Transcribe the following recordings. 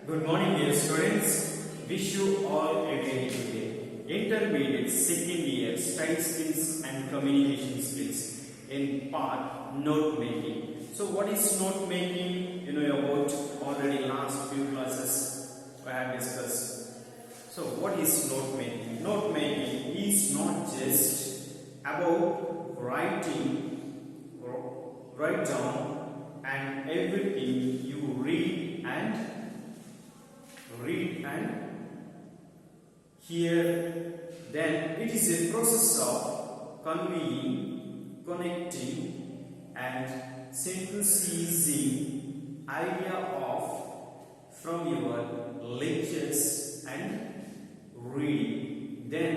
Good morning, dear students. Wish you all a very good day. Intermediate second year study skills and communication skills in part note making. So, what is note making? You know about already last few classes I have discussed. So, what is note making? Note making is not just about write down and everything you read and hear. Then it is a process of conveying, connecting and synthesizing idea of from your lectures and reading. Then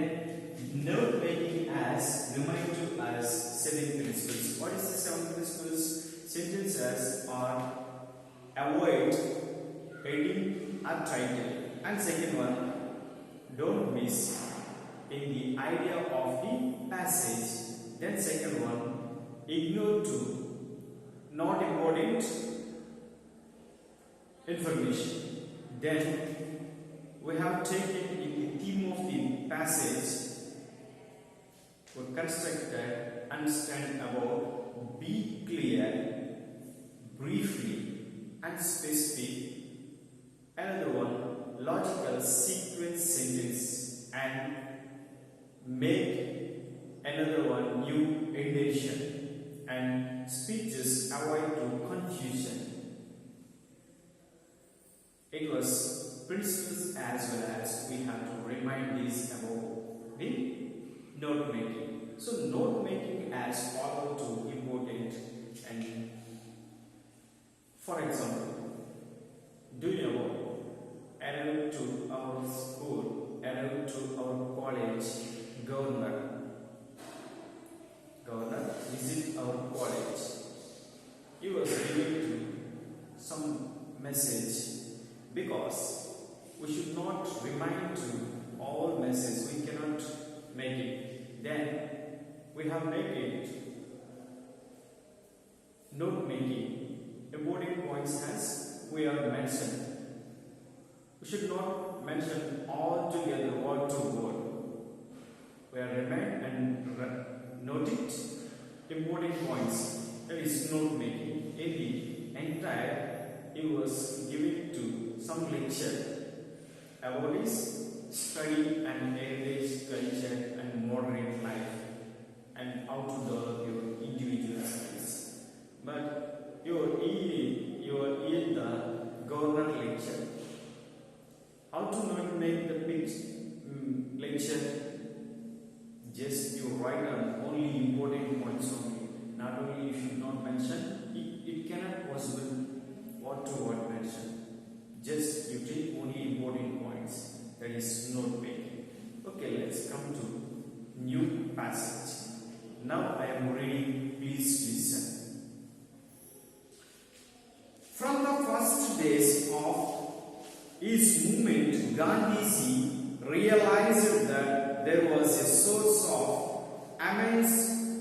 note making as remind to us 7 principles. What is the 7 principles? Sentences are avoid heading or title, and second one, don't miss in the idea of the passage. Then second one, ignore to not important information. Then we have taken in the theme of the passage, we constructed understand about be clear, briefly and specific. Another one, logical sequence sentence, and make another one new indentation, and speeches avoid to confusion. It was principles as well as we have to remind this about the note making. So note making as follow to important, and for example, do you know arrive to our school, arrive to our college, governor visit our college. He was giving to some message, because we should not remind to all messages, we cannot make it. Then we have made it note making important points as we are mentioned. We should not mention all together word to word. We are remind and note it important points. That is note making. In the entire, he was giving to some lecture about his study and heritage, culture and modern life, and how to develop your individual skills. But you are in the governor lecture. How to not make the big lecture? Just you write down only important points only. Not only you should not mention, it cannot possible word to word mention. Just you take only important points. That is note making. Okay, let's come to new passage. Now I am reading. Please listen. From the first days of his movement, Gandhiji realized that there was a source of immense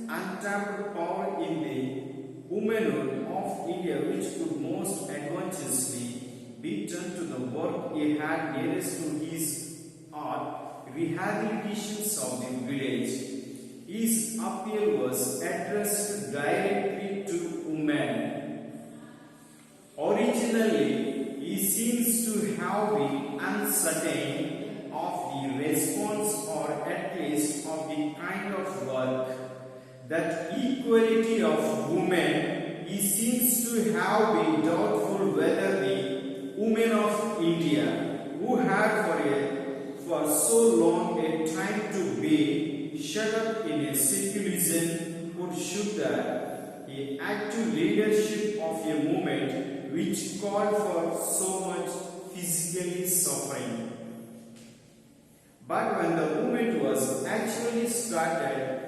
untapped power in the womanhood of India, which could most advantageously be turned to the work he had nearest to his heart, rehabilitations of the village. His appeal was addressed directly to women. Originally, he seems to have been uncertain of the response, or at least of the kind of work, that equality of women. He seems to have been doubtful whether the women of India, who had for so long a time to be shut up in a secularism, could shoot the active leadership of a movement which called for so much physically suffering. But when the movement was actually started,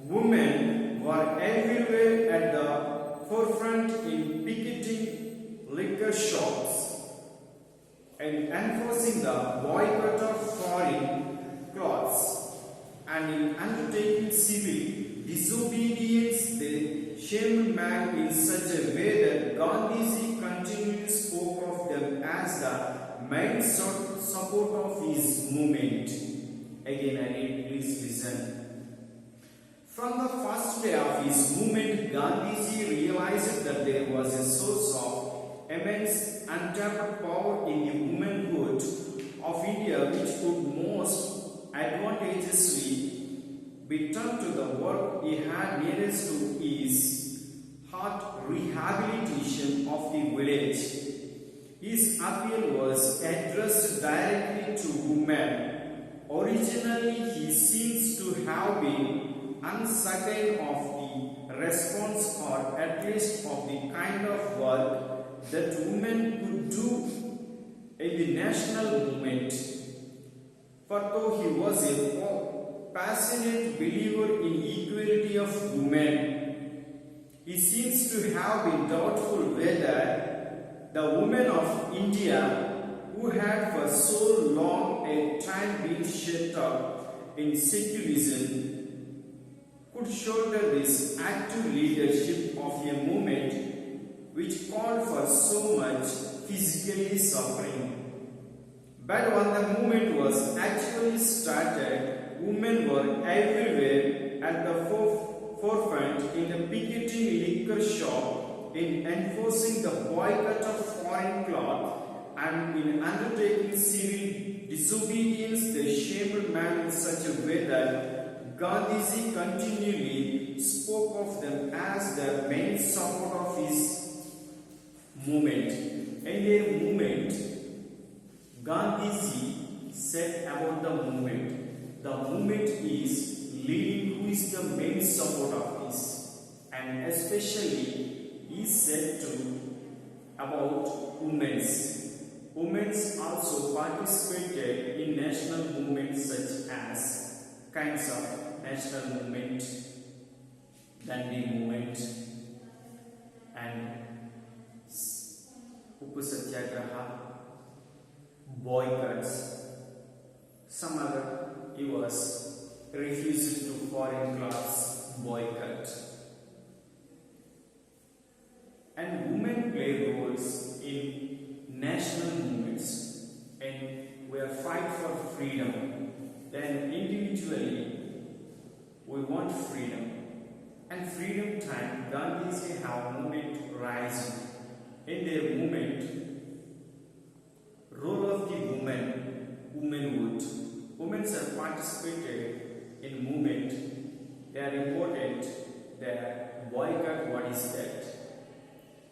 women were everywhere at the forefront in picketing liquor shops and enforcing the boycott of foreign clothes, and in undertaking civil disobedience. They shamed man in such a way that Gandhiji continually spoke of them as the main support of his movement. Again I read, please listen. From the first day of his movement, Gandhiji realized that there was a source of immense untapped power in the womanhood of India which could most advantageously be turned to the work he had nearest to his heart, rehabilitation of the village. His appeal was addressed directly to women. Originally, he seems to have been uncertain of the response or at least of the kind of work that women could do in the national movement. For though he was a passionate believer in equality of women, he seems to have been doubtful whether the women of India, who had for so long a time been shut up in secularism, could shoulder this active leadership of a movement which called for so much physically suffering. But when the movement was actually started, women were everywhere at the forefront in the picketing liquor shop, in enforcing the boycott of foreign cloth, and in undertaking civil disobedience. They shamed man in such a way that Gandhiji continually spoke of them as the main support of his movement. In their movement, Gandhiji said about the movement is leading, who is the main support of this, and especially he said to about women's also participated in national movements such as kinds of national movement, Dandi movement and Uppu Satyagraha, boycotts. Some other, he was refusing to foreign clothes, boycott. And women play roles in national movements, and we are fight for freedom. Then individually we want freedom, and freedom time Gandhiji have movement rising. In their movement, role of the womanhood. Women are participated in movement. They are important. They boycott. What is that?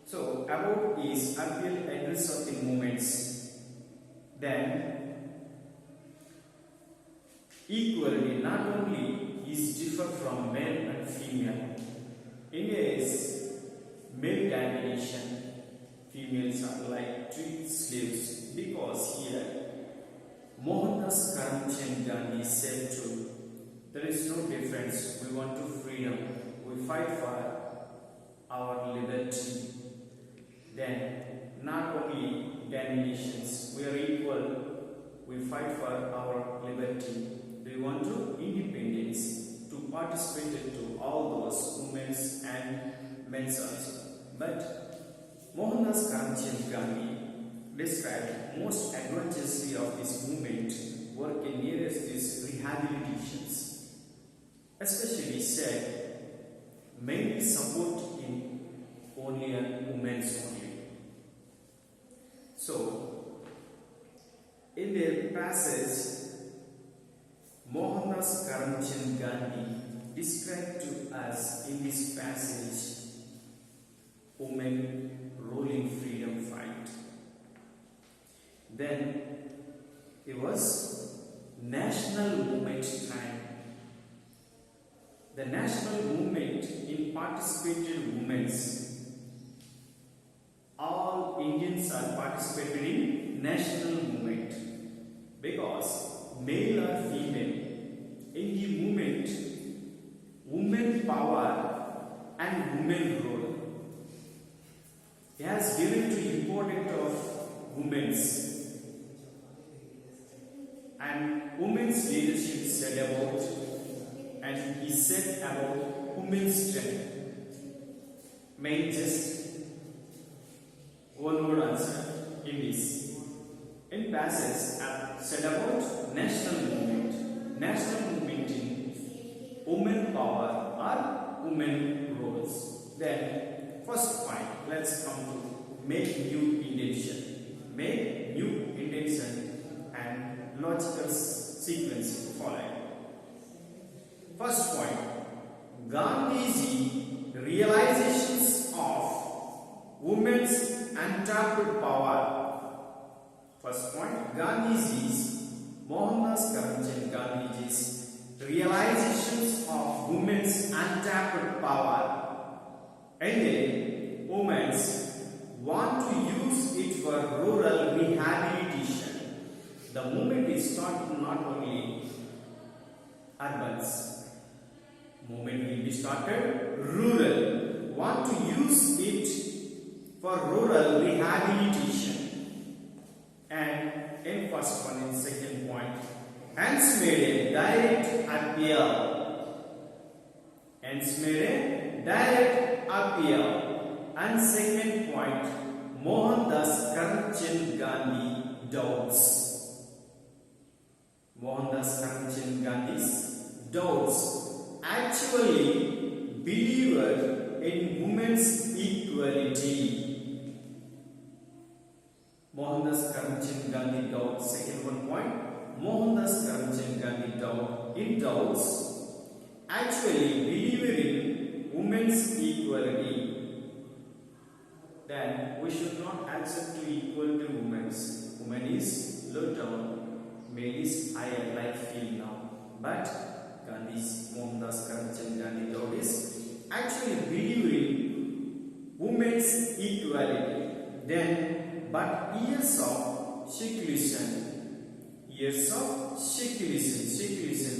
So about is appeal address of the movements. Then equality not only is differ from male and female. India is male domination. Females are like treat slaves, because here Mohandas Karamchand Gandhi said to, there is no difference. We want to freedom. We fight for our liberty. Then not only dominations, we are equal. We fight for our liberty. We want to independence, to participate to all those women's and men's also. But Mohandas Karamchand Gandhi described most advantageously of this movement work in nearest these rehabilitations. Especially said, mainly support in only and women's only. So, in their passage, Mohandas Karamchand Gandhi described to us in this passage women role in freedom fight. Then it was national movement time. The national movement in participated women's. All Indians are participated in national movement because male or female in the movement, women power and women role. He has given to importance of women's and women's leadership said about, and he said about women's strength. make just one word answer in this. In passage I've said about national movement. National movement in women power or women roles. Then first point, let's come to make new intention. Make new intention and logical sequence following. First point, Gandhiji realizations of women's untapped power. First point, Gandhiji's, Mohandas Karamchand Gandhiji's realizations of women's untapped power, and then women's want to use it for rural rehabilitation. The movement is not only urbans. Movement will be started rural. Want to use it for rural rehabilitation. And in first one and second point, hence made a direct appeal. Hence made a direct appeal. And second point, Mohandas Karamchand Gandhi doubts. Mohandas Karamchand Gandhi's doubts actually believed in women's equality. Mohandas Karamchand Gandhi doubts. Second one point, Mohandas Karamchand Gandhi doubts actually believed in women's equality. Then we should not accept to equal to women's. Woman is low down, male is higher, like feel now. But Gandhi's, Mohandas Karamchand Gandhi doubts actually believed in women's equality. Then but years of seclusion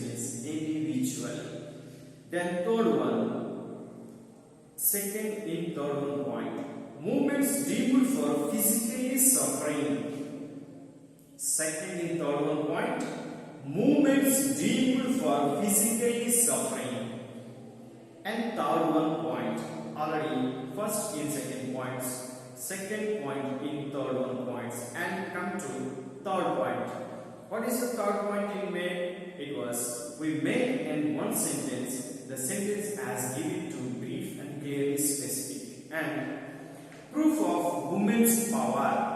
means individual. Then third one, third one point, movements deemed for physically suffering. Second in third one point, movements deemed for physically suffering. And third one point, already first in second points, second point in third one points, and come to third point. What is the third point in made? It was we made in one sentence, the sentence as given to brief and clearly specific. And proof of women's power.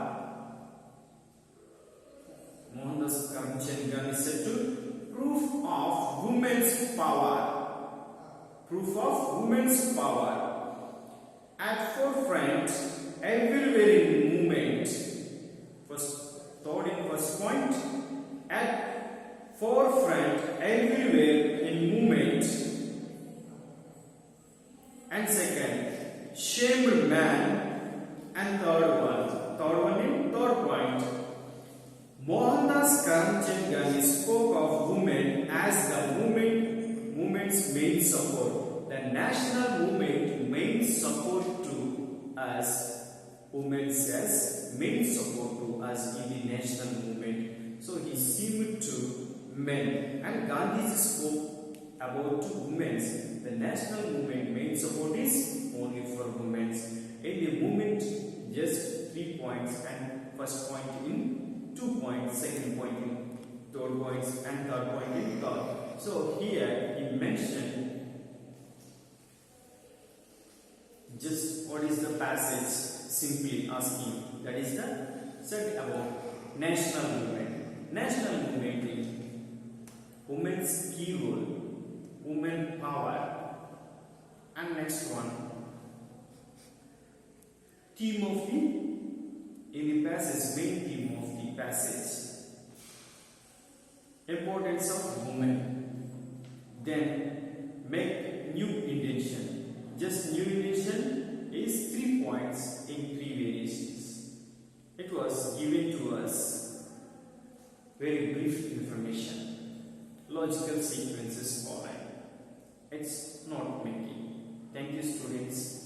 Mohandas Karamchand Gandhi said to proof of women's power. Proof of women's power. At forefront everywhere in movement. Third in first point, at forefront everywhere in movement. And second, shamed man. And third one in third point, Mohandas Karamchand Gandhi spoke of women as the movement's main support. The national movement main support to us. Women says main support to us in the national movement. So he seemed to men, and Gandhi spoke about women. The national movement main support is only for women. In the movement, just 3 points, and first point in 2 points, second point in third points, and third point in third. So here he mentioned just what is the passage. Simply asking, that is the said about national movement. National movement is women's key role, women power. And next one, theme of the passage, main theme of the passage, importance of women. Then make new intention. Just new intention is 3 points in 3 variations. It was given to us very brief information. Logical sequences following. It's not making. Thank you, students.